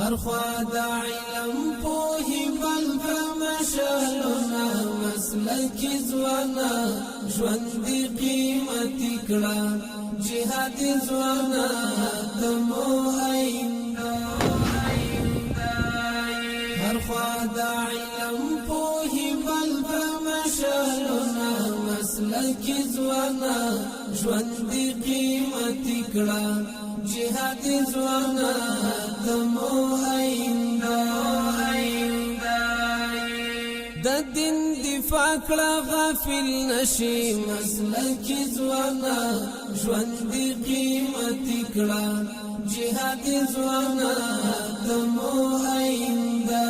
هر خوا د علم پوهې بل کړه مشالونه مسلکي ځوانا ژوند دې قیمتي کړه جهاد ځوانا د مو آینده هر خوا د علم پوهې بل کړه مشالونه مسلکي ځوانا ژوند دې قیمتي کړه جهاد ځوانا د مو آینده د دین دفاع کړه غافل نشي مسلکي ځوانا ژوند دې قیمتي کړه جهاد ځوانا د مو آینده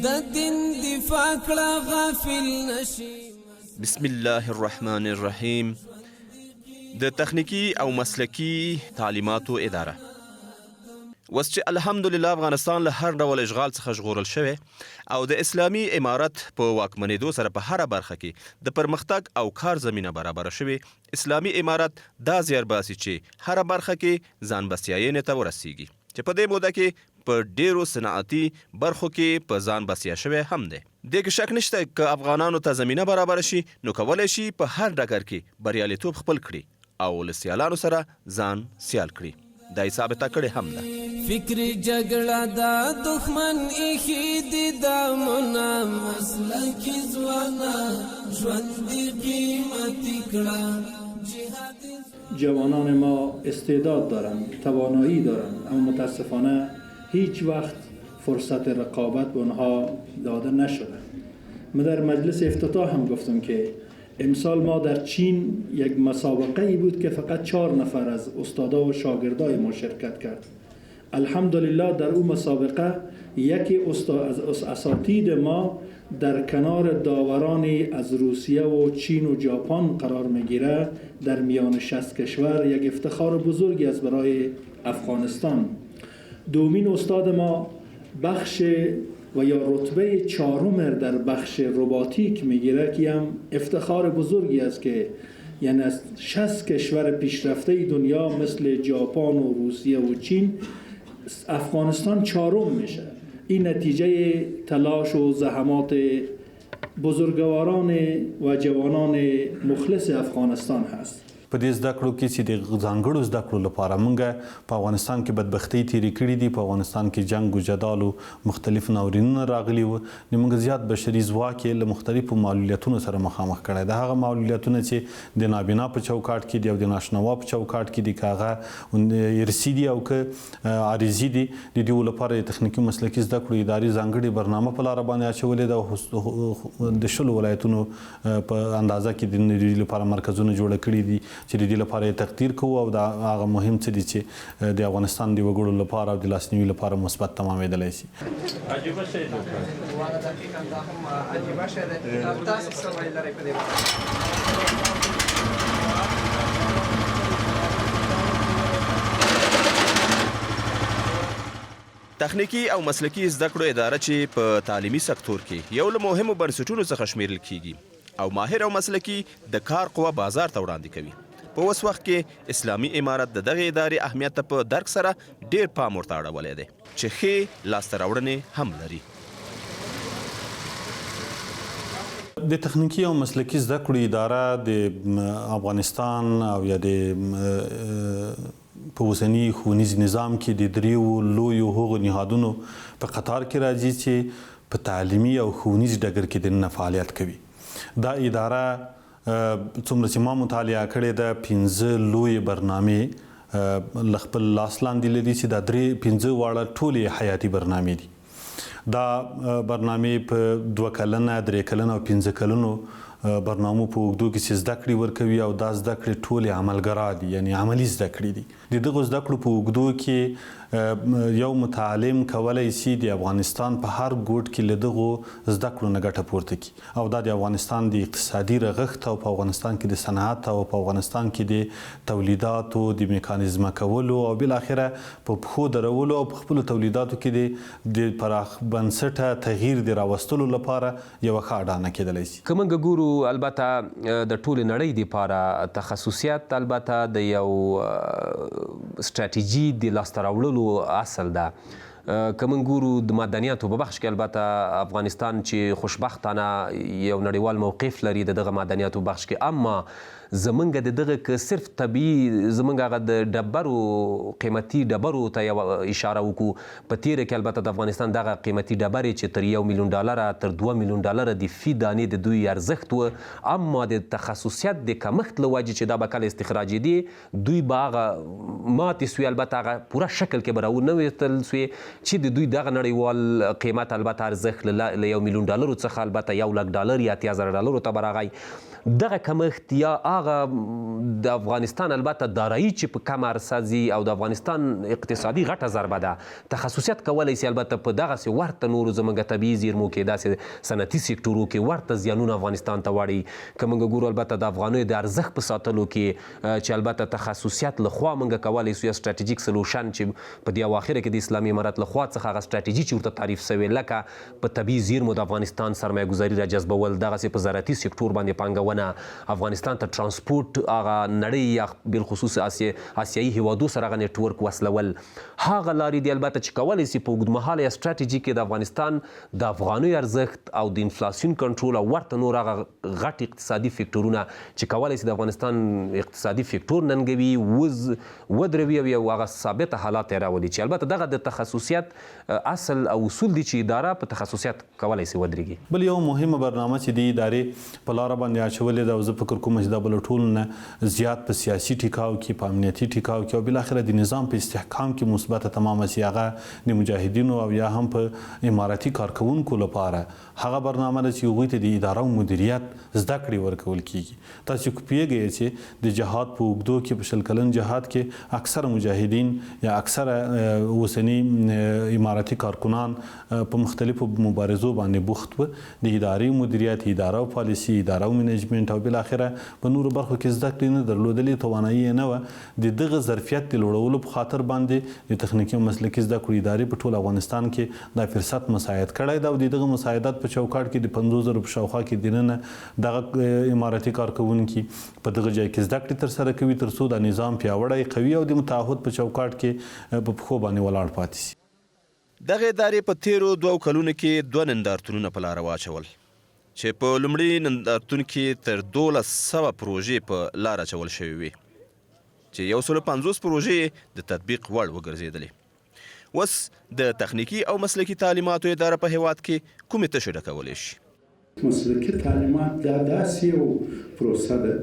د دین دفاع کړه غافل نشي. بسم الله الرحمن الرحیم. د تخنیکی او مسلکی تعلیماتو اداره وس چې الحمدلله افغانستان له هر ډول اشغال څخه ژغورل شوی او د اسلامي امارت په واکمنېدو سره په هره برخه کې د پرمختګ او کار زمینه برابر شوی، اسلامي امارت دا زیار باسي چې هره برخه کې ځان بسیاینې ته ورسیږي چې په دې موده کې په ډیرو صنعتي برخو کې په ځان بسیا شوی هم دی. دې کې شک نشته که افغانانو ته زمینه برابر شي نو کولی شي په هر ډګر کې بریالیتوب خپل کړي او له سیالانو سره ځان سیال کړي. دا یې ثابته کړې هم ده. فکري جګړه دا دښمن ایښي دي دامونه مسلکي ځوانا ژوند دې قیمتي کړه. جوانان ما استعداد دارند، توانایی دارند، اما متاسفانه هیچ وقت فرصت رقابت به آنها داده نشده. من در مجلس افتتاح هم گفتم که امسال ما در چین یک مسابقه ای بود که فقط 4 نفر از استادا و شاگردای ما شرکت کرد. الحمدلله در اون مسابقه یکی از اساتید ما در کنار داورانی از روسیه و چین و ژاپن قرار میگیره. در میان 60 کشور یک افتخار بزرگی است برای افغانستان. دومین استاد ما بخش و یا رتبه 4 در بخش روباتیک میگیره که هم افتخار بزرگی است که یعنی از 60 کشور پیشرفته دنیا مثل ژاپن و روسیه و چین افغانستان 4 میشه. این نتیجه تلاش و زحمات بزرگواران و جوانان مخلص افغانستان هست. په دې زده کړو کې چې د ځانګړو زده کړو لپاره موږ په افغانستان کې بدبختۍ تېرې کړي دي، په افغانستان کې جنګ و جدال و مختلف ناورینونه راغلي وو، نو موږ زیات بشري ځواک یې له مختلفو معلولیتونو سره مخامخ کړی دی. هغه معلولیتونه چې د نابینا په چوکاټ کې دي او د ناشنوا په چوکاټ کې دي، که هغه ارثي دي او که عارضي دي، د دې لپاره د تخنیکي مسلکي زده کړو ادارې ځانګړې برنامه په لاره باندې اچولې ده. د 10 ولایتونو په اندازه کې د دې لپاره مرکزونه جوړ کړي دي چې د دې لپاره تقدیر کوو او دا هغه مهم څه دي چې د افغانستان د وګړو لپاره او د لاسنیوي لپاره مثبت تمامېدلی شي. عجیبه شی دی. دقیقاً دا هم عجیبه شی دی. تاسو څه ویل لرئ په دې باره؟ تخنیکی او مسلکی زده کړو اداره چې په تعلیمي سکتور کې یو له مهمو بنسټونو څخه شمیرل کیږي او ماهر او مسلکی د کار قوه بازار ته وړاندې کوي. په اوس وخت کې اسلامي امارت د دغه ادارې اهمیت په درک سره ډیر پام ورته اړولی دی چې ښې لاسته راوړنې هم لري. د تخنیکی او مسلکی زده کړو اداره د افغانستان او یا د په اوسني ښوونیز نظام کې د 3 لویو هغو نهادونو په قطار کې راځي چې په تعلیمي او ښوونیز ډګر کې دننه فعالیت کوي. دا اداره څومره چې ما مطالعه کړې ده 5 لویې برنامې له خپل لاس لاندې لري چې دا 5 واړه ټولې حیاتي برنامې دي. دا برنامې په 2 کلنه 3 کلنه او 5 کلنو برنامو په اوږدو کې چې زده کړې ورکوي او دا زده کړې ټولې عملګرا دي، یعنی عملي زده کړې دي. د دغو زده کړو په اوږدو کې یو متعلم کولی شي د افغانستان په هر ګوټ کې له دغو زده کړو نه ګټه پورته کړي او دا د افغانستان د اقتصادي رغښت او په افغانستان کې د صنعت او په افغانستان کې د تولیداتو د میکانیزمه کولو او بالاخره په پښو درولو او په خپلو تولیداتو کې د پراخ بنسټه تغییر د راوستلو لپاره یوه ښه اډانه کېدلی شي. که موږ ګورو البته د ټولې نړۍ دپاره تخصصیت البته د یو ستراتیژي د لاسته راوړلو اصل ده. که موږ ګورو د معدنیاتو په بخش کې البته افغانستان چې خوشبختانه یو نړیوال موقف لري د دغه معدنیاتو بخش کې، اما زمونږ د دغه که صرف طبیعي زمونږ هغه د ډبرو قیمتي ډبرو ته یو اشاره وکړو. په تیره کې البته د افغانستان دغه قیمتي ډبرې چې تر $1 میلیون تر $2 میلیون د فی دانې د دوی ارزښت و، اما د تخصصیت د کمښت له وجې چې دا به کله استخراجېدې دوی به هغه ماتې سوې، البته هغه پوره شکل کې به راونه ویستل سوې چې د دوی دغه نړیوال قیمت البته ارزښت له $1 میلیون څخه البته $1,00,000 یا $80,000 ته به راغی. دغه کمښت یا هغه د افغانستان البته دارایی چې په کم عرصه ځي او د افغانستان اقتصادي غټه ضربه ده، تخصصیت کولی شي البته په دغسې ورته نورو زموږ طبیعي زیرمو کې داسې صنعتي سکتورو کې ورته زیانونه افغانستان ته واړوي. که موږ ګورو البته د افغانیو د ارزښت په ساتلو کې چې البته تخصصیت لخوا موږ کولی شو یا سټراټیجیک سلوشن چې په دې اواخره کې د اسلامي امارت لخوا څخه هغه سټراټیجي چې ورته تعریف سوې، لکه په طبیعي زیرمو د افغانستان سرمایه ګذاري را جذبول، دغسې په زراعتي سکتور باندې پانګونه، افغانستان ته ترانسپورټ هغه نړۍ یا بالخصوص آسیایي هیوادو سره هغه نیټورک وصلول، هغه لارې دي البته چې کولی شي په اوږدمهاله یا سټراټیجي کې د افغانستان د افغانیو ارزښت او د انفلاسیون کنټرول او ورته نور هغه غټ اقتصادي فکټورونه چې کولی شي د افغانستان اقتصادي فکټور ننګوي، ودروي او یو هغه ثابته حالات یې راولي، چې البته دغه د تخصصیت اصل او اصول دي چې اداره په تخصصیت کولی شي ودرېږي. بل یو مهمه برنامه چې د ادارې په لاره باندې اچولې ده او زه فکر کوم چې دا به له ټولو نه زیات په سیاسي ټیکاو کې، په امنیتي ټیکاو کې او بالاخره د نظام په استحکام کې مثبته تمامه شي، هغه د مجاهدینو او یا هم په اماراتي کارکوونکو لپاره هغه برنامه ده چې هغوی ته د اداره او مدیریت زده کړې ورکول کیږي. تاسو پوهیږئ چې د جهاد په اوږدو کې په 20 کلن جهاد کې اکثره مجاهدین یا اکثره اوسني اماراتي کارکنان په مختلفو مبارزو باندې بوخت و، د ادارې مدیریت، اداره او پالیسي، اداره او منیجمنت او بالاخره په نورو برخو کې زده کړې نه درلودلې، توانایي یې نه وه د دغه ظرفیت د لوړولو په خاطر باندې د تخنیکي او مسلکي زده کړو ادارې په ټول افغانستان کې دا فرصت مساعد کړی ده او د دغه مساعدت په چوکاټ کې د 50,000 په شاوخوا کې دننه دغه اماراتي کارکوونکي په دغه ځای کې زده کړې ترسره کوي تر څو د نظام پیاوړی، قوي او د متعهد په چوکاټ کې په پښو باندې ولاړ پاتې شي. دغه ادارې په تیرو 2 کلونو کې 2 نندارتونونه په لاره واچول چې په لومړي نندارتون کې تر 1200 پروژې په لاره اچول شوې وي چې 150 پروژې د تطبیق وړ وګرځېدلې. اوس د تخنیکي او مسلکي تعلیماتو اداره په هیواد کې کومې تشې ډکولی شي؟ مسلکي تعلیمات دا داسې یو پروسه ده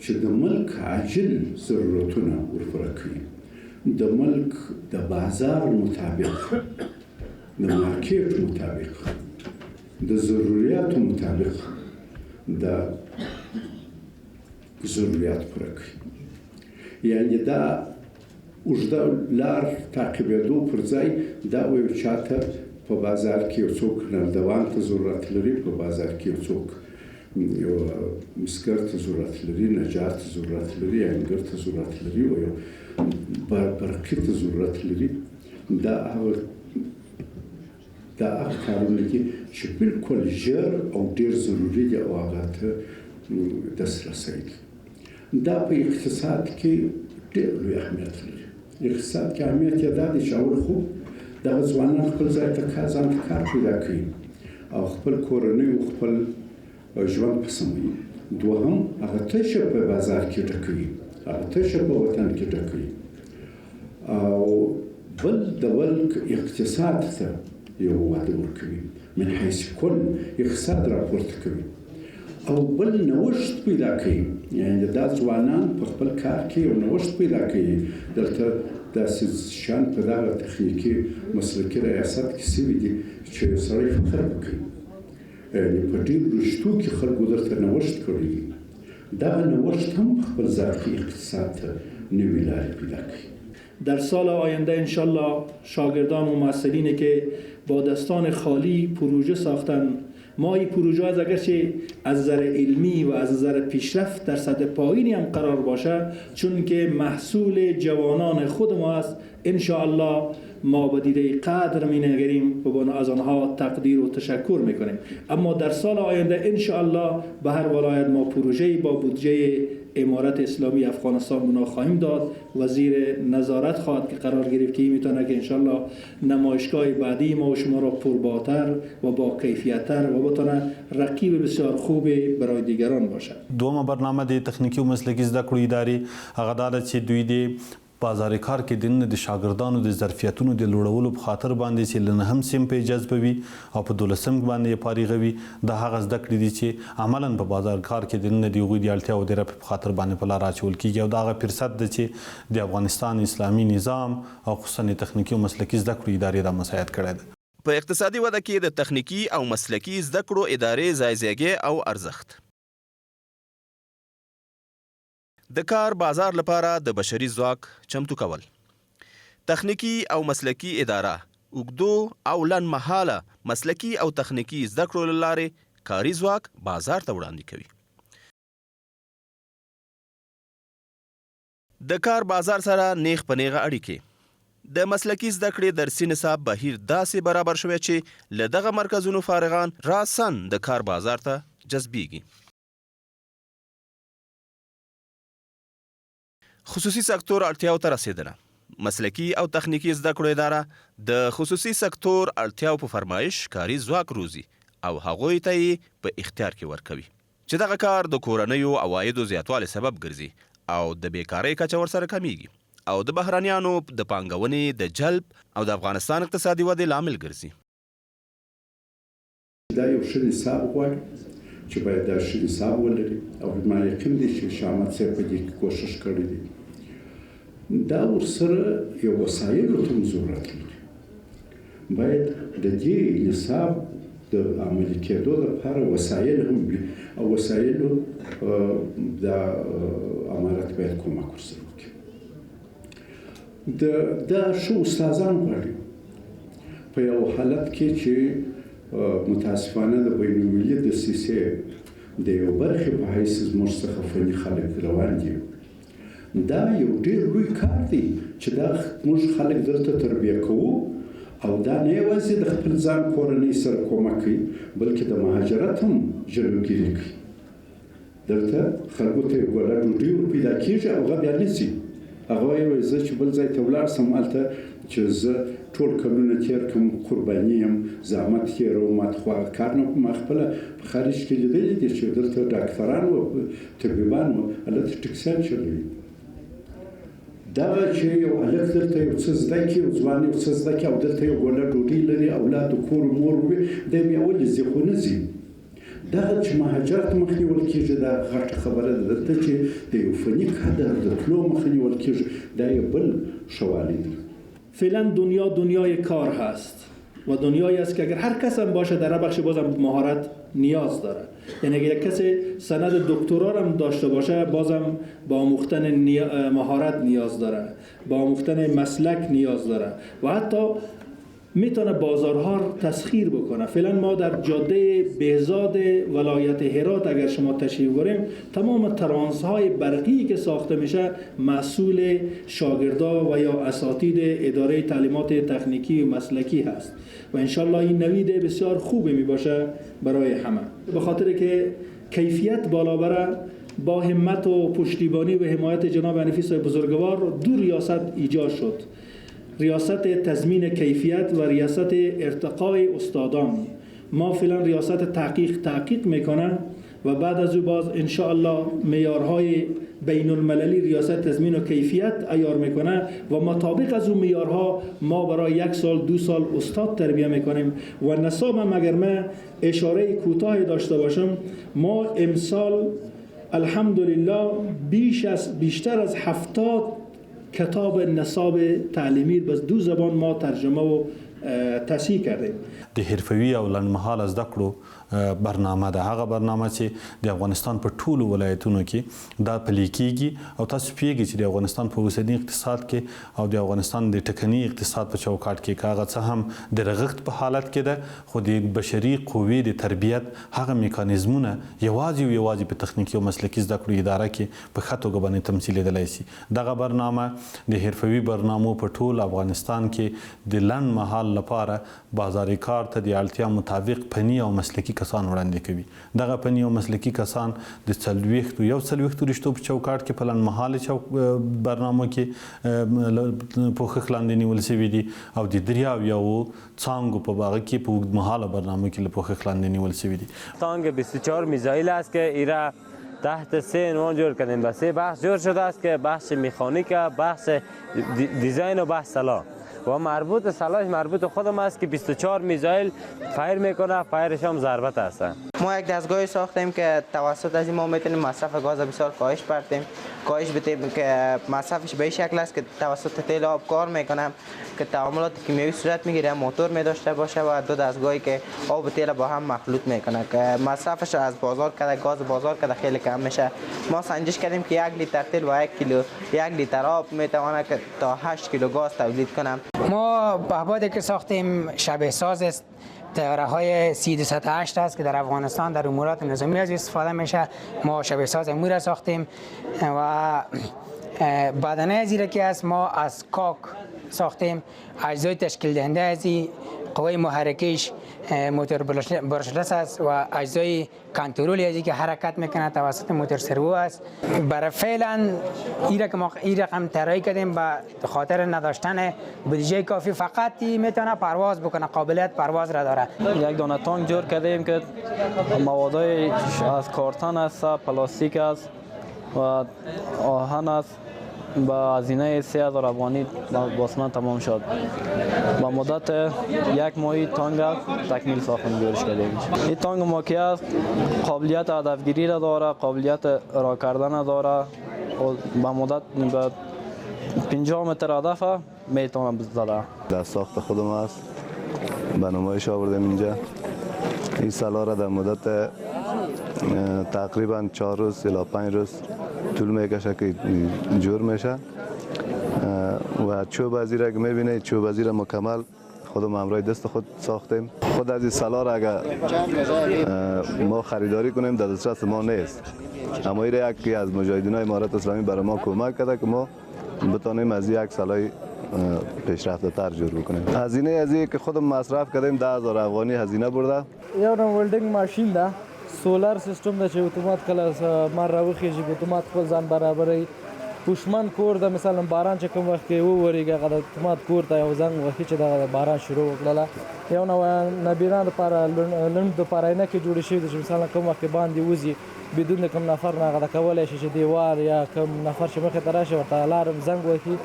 چې د ملک عاجل ضرورتونه ورپوره کوي، د ملک د بازار مطابق، د مارکیټ مطابق، د ضرورياتو مطابق د ضروريات پوره کوي. یعنی دا اوږده لار تعقیبېدو پر ځای دا یو چاته په بازار کې یو څوک نردوان ته ضرورت لري، په بازار کې یو څوک یو مسګر ته ضرورت لري، نجار ته ضرورت لري، انګر ته ضرورت لري او یو برقي ته ضرورت لري. دا هغه کارونه دي چې بالکل ژر او ډېر ضروري دي او هغه ته دسترسی دي. دا په اقتصاد کې ډېر لوی اهمیت لري. اقتصاد کې اهمیت یې دا دی چې اول خو دغه ځوانان خپل ځای ته ځان ته کار پیدا کوي او خپل کورنۍ او خپل ژوند په سموي. دوهم هغه تشه په بازار کې ډکوي، هغه تشه په وطن کې ډکوي او بل د ملک اقتصاد ته یو وده ورکوي، من حیث کل اقتصاد راپورته کوي او بل نوښت پیدا کوي. یعنې دا ځوانان په خپل کار کې یو نوښت پیدا کوي. دلته داسې شیان په دغه تخنیکي مسلکي ریاست کې سوي دي چې یو سړی فخر وکړي. یعنې په ډېرو رشتو کې خلکو درته نوښت کړی دي. دغه نوښت هم په خپل ذات کې اقتصاد ته نوې لارې پیدا کوي. در سال آینده انشالله شاگردان و محصلینی که با دستان خالی پروژه ساختن، ما این پروژه از اگرچه از نظر علمی و از نظر پیشرفت در سطح پایینی هم قرار باشه، چون که محصول جوانان خود ما است، انشاءالله ما به دیده قدر می‌نگریم و از آنها تقدیر و تشکر میکنیم. اما در سال آینده انشاءالله به هر ولایت ما پروژه‌ای با بودجه امارت اسلامی افغانستان بنا خواهیم داد و زیر نظارت خواهد که قرار گرفت که میتونه که انشاءالله نمایشگاه بعدی ما و شما را پرباتر و با کیفیت‌تر و بتونه رقیب بسیار خوب برای دیگران باشد. دومه برنامه د تخنیکی او مسلکي زده کړو ادارې هغه دا ده چې دوی د بازار کار کې دننه د شاګردانو د ظرفیتونو د لوړولو په خاطر باندې چې له نهم صنف یې جذبوي او په 12 باندې یې فارغوي دا هغه زده کړې دي چې عملاً په بازار کار کې دننه د هغوی د اړتیاو د رفع په خاطر باندې په لار اچول کېږي او دا هغه فرصت ده چې د افغانستان اسلامي نظام او خصوصا تخنیکی او مسلکي زده کړو ادارې دا مساعد کړی ده. په اقتصادي وده کې د تخنیکی او مسلکي زده کړو ادارې ځایزیږي او ارزښت. د کار بازار لپاره د بشري ځواک چمتو کول. تخنیکی او مسلکي اداره اوږدو او لنډمهاله مسلکي او تخنیکی زده کړو له لارې کاري ځواک بازار ته وړاندې کوي. د کار بازار سره نیغ په نیغه اړیکې. د مسلکي زده کړې درسي نصاب بهیر داسې برابر شوی چې له دغه مرکزونو فارغان راسن د کار بازار ته جذبیږي. خصوصي سکتور اړتیاو ته رسیدله. مسلکي او تخنیکی زده کړو اداره د خصوصي سکتور اړتیاو په فرمایش کاري ځواک روزي او هغوی ته یې په اختیار کې ورکوي چې دغه کار د کورنیو عوایدو زیاتوالي سبب ګرځي او د بیکارۍ کچه ورسره کمیږي او د بهرانیانو د پانګونې د جلب او د افغانستان اقتصادي ودې لامل ګرځي. دا یو ښه نصاب غواړي چې باید دا ښه نصاب ولري او ما یقین دی چې شاه احمد صاحب په دې کې کوښښ کړی دی. دا ورسره یو وسایلو ته هم ضرورت لري. باید د دې نصاب د عملي کېدو لپاره وسایل هم وي او وسایلو د امارت باید کومک ورسره وکړي. دا ښه استادان غواړي په یو حالت کې چې متاسفانه د بین المللي دسیسې د یو برخې په حیث زموږ څخه فني خلک روان دي. دا یو ډېر لوی کار دی چې دا موږ خلک دلته تربیه کوو او دا نه یوازې د خپل ځان کورنۍ سره کومک کوي بلکې د مهاجرت هم جلوګیري کوي. دلته خلکو ته یو ګوله ډوډۍ ور پیدا کېږي او هغه بیا نه ځي. هغه وایي زه چې بل ځای ته ولاړ سم هلته چې زه ټول کلونه تېر کړم قرباني یم زحمت تېروم ماته خو هغه کار نه ما خپله په خارج کې لیدلی دي چې دلته ډاکټران وو طبیبان وو هلته ټکسیان چلوي. دغه چې یو هلک دلته یو څه زده کړي یو ځوان یو څه زده کړي او دلته یو ګوله ډوډۍ لري اولاد د کور مور وي دی بیا ولې ځي خو نه ځي. دغه چې مهاجرت مخنیول کېږي دا غټه خبره ده دلته چې د یو فني قدر د تلو مخنیول کېږي دا یو بل ښه والی دی. فعلا دنیا دنیای کار هست و دنیایی است که اگر هر کس هم باشه در بخش بازم مهارت نیاز داره. یعنی اگر کسی سند دکترا هم داشته باشه بازم با آموختن مهارت نیاز داره، با آموختن مسلک نیاز داره و حتی میتونه بازارها تسخیر بکنه. فعلا ما در جاده بهزاد ولایت هرات اگر شما تشریف بریم تمام ترانس‌های برقی که ساخته میشه مسئول شاگردا و یا اساتید اداره تعلیمات تکنیکی و مسلکی هست و انشالله این نوید بسیار خوبی می باشه برای همه. به خاطر که کیفیت بالا بره با همت و پشتیبانی و حمایت جناب حنفی صاحب بزرگوار دو ریاست ایجاد شد. ریاست تضمین کیفیت و ریاست ارتقای استادان. ما فعلا ریاست تحقیق میکنه و بعد از او باز انشاءالله معیارهای بین المللی ریاست تضمین و کیفیت عیار میکنه و مطابق از اون معیارها ما برای 1 سال 2 سال استاد تربیه میکنیم و نصاب هم اگر من اشاره کوتاه داشته باشم ما امسال الحمدلله بیشتر از 70 کتاب نصاب تعلیمی بس 2 زبان ما ترجمه و تصحیح کردیم. د حرفوي او لنډمهاله زده کړو برنامه ده، هغه برنامه چې د افغانستان په ټولو ولایتونو کې دا پلي کیږي او تاسو پیږي چې د افغانستان په اوسنی اقتصاد کې او د افغانستان د ټکني اقتصاد په چوکاټ کې کاغه څه هم د رغښت په حالت کې ده، خو د بشري قوې د تربیت هغه میکانیزمونه یوازې په تخنیکي او مسلکي زده کړو اداره کې په ښه توګه باندې تمثیلېدلی شي. دغه برنامه د حرفوي برنامو په ټول افغانستان کې د لنډ مهال لپاره بازاري کار ته د اړتیا مطابق فني او مسلکي کسان وړاندې کوي. دغه فني او مسلکي کسان د 40 رشتو په چوکاټ کې په لنډ مهال برنامو کې پوښښ لاندې نیول شوي دي او د 3 څانګو په باغ کې په اوږد مهاله برنامو کې له پوښښ لاندې نیول شوي دي. تانگ 24 میزایل است که ایرا تحت 3 عنوان جور کردیم. به 3 بخش جور شده است که بخش مکانیک، بخش دیزاین و بخش سلاح و مربوط سلاح مربوط خودم است که 24 میزایل فایر میکنه، فایرش هم ضربت است. ما یک دستگاهی ساختیم که توسط از این ما میتونیم مصرف گاز بسیار کاهش بدیم که مصرفش به این شکل است که توسط تیل آب کار میکنم که تعاملات کیمیایی صورت میگیره، موتور می داشته باشه و 2 دستگاهی که آب و تیل با هم مخلوط میکنه که مصرفش از بازار کرده، گاز بازار کرده خیلی کم میشه. ما سنجش کردیم که 1 لیتر تیل و 1 لیتر آب میتونه که تا 8 کیلو گاز تولید کنم. ما پهپادی که ساختیم شبیه ساز است، طیاره های C-208 است که در افغانستان در امورات نظامی از استفاده میشه. ما شبیه ساز امور را ساختیم و بدنه زیره که است ما از کاک ساختیم. اجزای تشکیل دهنده از قوه محرکیش موتور برشلس است و اجزای کنترلی ازی که حرکت میکنه توسط موتور سرو است. برای فعلا این رقم طراحی کردیم به خاطر نداشتن بودجه کافی، فقط میتونه پرواز بکنه، قابلیت پرواز را داره. یک دانه تانک جور کردیم که موادای از کارتن است، پلاستیک است و آهن است. با هزینه 3000 افغانی باسمان تمام شد. با مدت 1 ماهی تانگ تکمیل ساختن جورش کردیم. این تانگ ما که است قابلیت هدفگیری را داره، قابلیت را کردن داره و با مدت 50 متر هدف میتونه بزنه. در ساخت خودم است، به نمایش آوردیم اینجا. این سالا را در مدت تقریبا 4 روز الی 5 روز طول میکشه که جور میشه و چوب ازی را که میبینید چوب ازی را مکمل خودم همراه دست خود ساختیم. خود از این سلا را اگر ما خریداری کنیم در دسترس ما نیست، اما این یکی از مجاهدینای امارت اسلامی برای ما کمک کرده که ما بتانیم از یک سلای پیشرفته تر جور بکنیم. هزینه ازی که خودم مصرف کردیم 10,000 افغانی هزینه برده. یو ولډینګ ماشین ده، سولار سیستم ده چې اتومات کله مار راوخیږي په اتومات خپل ځان برابري. پوشمن کور ده، مثلا باران چې کوم وخت کې ووريږي هغه د اتومات کور ته یو زنګ وخی چې د باران شروع وکړه. یو نو نبیران لپاره لند لپاره نه کې جوړ شي چې مثلا کوم وخت باندې وځي بدون کوم نفر نه غدا کولای شي چې دیوار یا کوم نفر چې مخه تراشه ورته الارم زنګ وکړي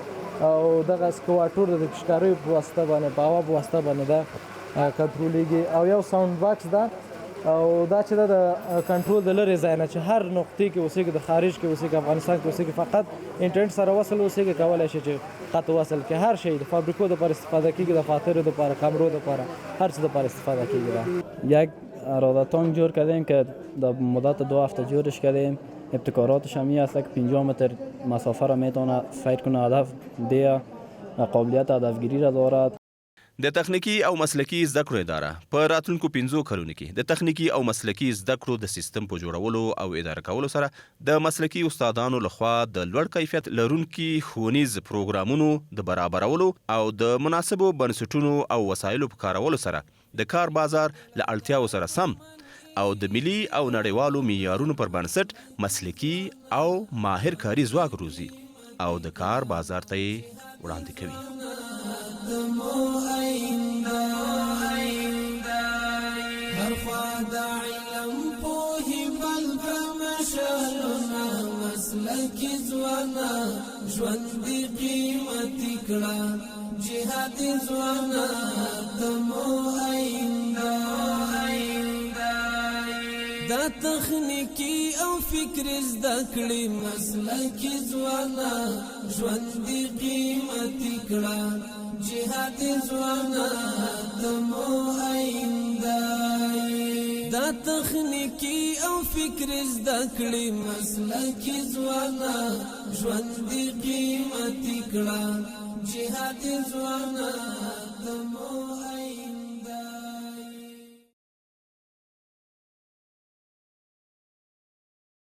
او دغه سکواټور د پښکاري په واسطه باندې په هوا په واسطه باندې دا کنټرولېږي. او یو ساوند باکس ده او دا چې د کنټرول د لرې ځای نه چې هر نقطې کې اوسېږي، د خارج کې اوسېږي، افغانستان کې اوسېږي، فقط انټرنیټ سره وصل اوسېږي، کولی شي چې خط وصل کې هر شی د فابریکو دپاره استفاده کېږي، د فاترو دپاره، کامرو دپاره، هر څه دپاره استفاده کېږي. یک رادار تانک جور کردیم که در مدت 2 هفته جورش کردیم. ابتکاراتش هم است که 50 متر مسافه را میتونه فایر کنه، هدف دیه، قابلیت هدفگیری را دارد. د تخنیکی او مسلکی زده کړو اداره په راتلونکو 5 کلونو کې د تخنیکی او مسلکی زده کړو د سیستم په جوړولو او اداره کولو سره د مسلکی استادانو لخوا د لوړ کیفیت لرونکي ښوونیز پروګرامونو د برابرولو او د مناسبو بنسټونو او وسایلو په کارولو سره د کار بازار له اړتیاو سره سم او د ملي او نړیوالو معیارونو پر بنسټ مسلکی او ماهر کاري ځواک روزي او د کار بازار ته وړاندې کوي. هر خوا د علم پوهې بل کړه مشالونه، مسلکي ځوانا ژوندي قیمتي کړه، جهادي ځوانا د مو آینده. دا تخنیکی او فکر زده کړي مسلکي ځوانا ژوندي قیمتي کړه، جهادي ځوانا د مو آینده. دا تخنیکی او فکر زده کړي مسلکي ځوانا ژوندي قیمتي کړه جهاد ځوانا تمو